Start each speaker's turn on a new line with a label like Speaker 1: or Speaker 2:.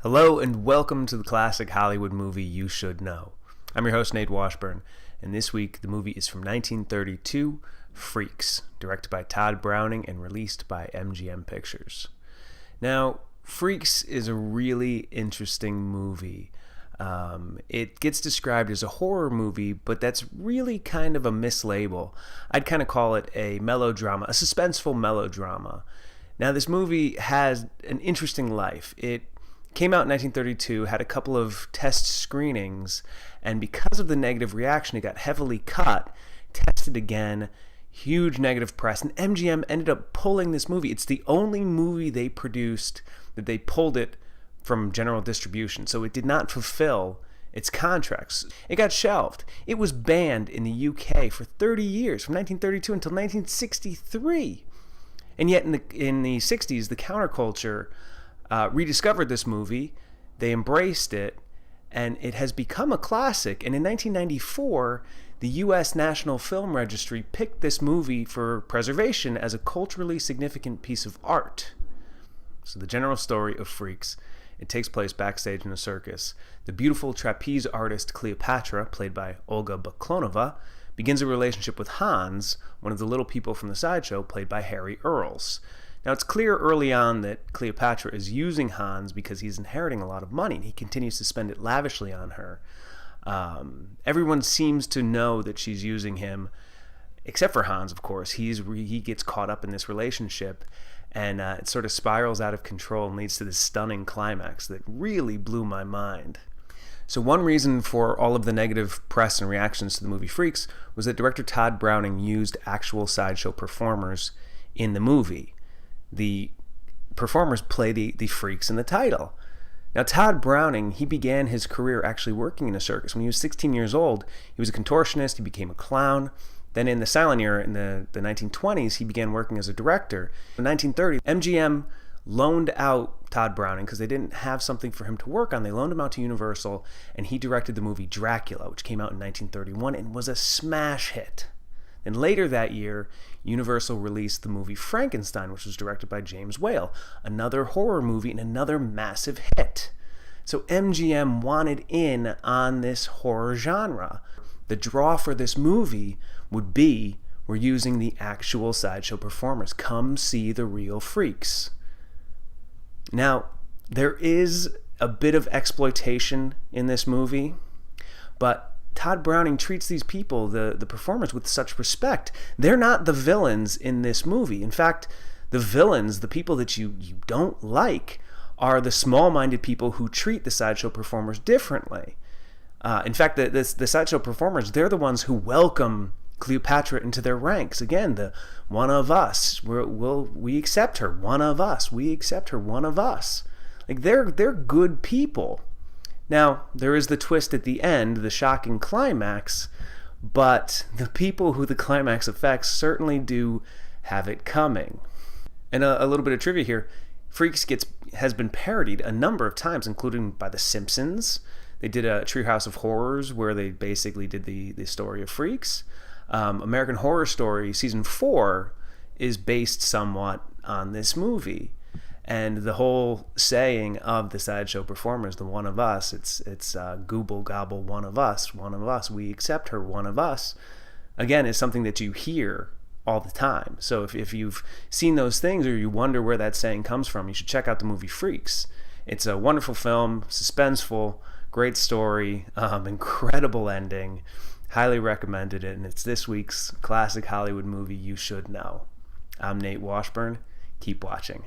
Speaker 1: Hello and welcome to the classic Hollywood movie you should know. I'm your host Nate Washburn, and this week the movie is from 1932, Freaks, directed by Tod Browning and released by MGM Pictures. Now, Freaks is a really interesting movie. It gets described as a horror movie, but that's really kind of a mislabel. I'd kind of call it a melodrama, a suspenseful melodrama. Now, this movie has an interesting life. It came out in 1932, had a couple of test screenings, and because of the negative reaction, it got heavily cut, tested again, huge negative press, and MGM ended up pulling this movie. It's the only movie they produced that they pulled it from general distribution, so it did not fulfill its contracts. It got shelved. It was banned in the UK for 30 years, from 1932 until 1963. And yet in the 60s, the counterculture rediscovered this movie, they embraced it, and it has become a classic. And in 1994, the U.S. National Film Registry picked this movie for preservation as a culturally significant piece of art. So the general story of Freaks, it takes place backstage in a circus. The beautiful trapeze artist Cleopatra, played by Olga Baklonova, begins a relationship with Hans, one of the little people from the sideshow, played by Harry Earls. Now, it's clear early on that Cleopatra is using Hans because he's inheriting a lot of money, and he continues to spend it lavishly on her. Everyone seems to know that she's using him, except for Hans, of course. He gets caught up in this relationship, and it sort of spirals out of control and leads to this stunning climax that really blew my mind. So one reason for all of the negative press and reactions to the movie Freaks was that director Tod Browning used actual sideshow performers in the movie. The performers play the freaks in the title. Now, Tod Browning, he began his career actually working in a circus. When he was 16 years old, he was a contortionist, he became a clown. Then in the silent era, in the 1920s, he began working as a director. In 1930, MGM loaned out Tod Browning because they didn't have something for him to work on. They loaned him out to Universal, and he directed the movie Dracula, which came out in 1931 and was a smash hit. And later that year, Universal released the movie Frankenstein, which was directed by James Whale, another horror movie and another massive hit. So MGM wanted in on this horror genre. The draw for this movie would be, we're using the actual sideshow performers. Come see the real freaks. Now, there is a bit of exploitation in this movie, but Tod Browning treats these people, the performers, with such respect. They're not the villains in this movie. In fact, the villains, the people that you don't like, are the small-minded people who treat the sideshow performers differently. In fact, the sideshow performers, they're the ones who welcome Cleopatra into their ranks. Again, the one of us, we accept her, one of us, we accept her, one of us. Like, they're good people. Now, there is the twist at the end, the shocking climax, but the people who the climax affects certainly do have it coming. And a little bit of trivia here, Freaks has been parodied a number of times, including by The Simpsons. They did a Treehouse of Horrors where they basically did the story of Freaks. American Horror Story Season 4 is based somewhat on this movie. And the whole saying of the sideshow performers, the one of us, it's gooble gobble, one of us, we accept her, one of us, again, is something that you hear all the time. So if you've seen those things or you wonder where that saying comes from, you should check out the movie Freaks. It's a wonderful film, suspenseful, great story, incredible ending, highly recommended it, and it's this week's classic Hollywood movie you should know. I'm Nate Washburn. Keep watching.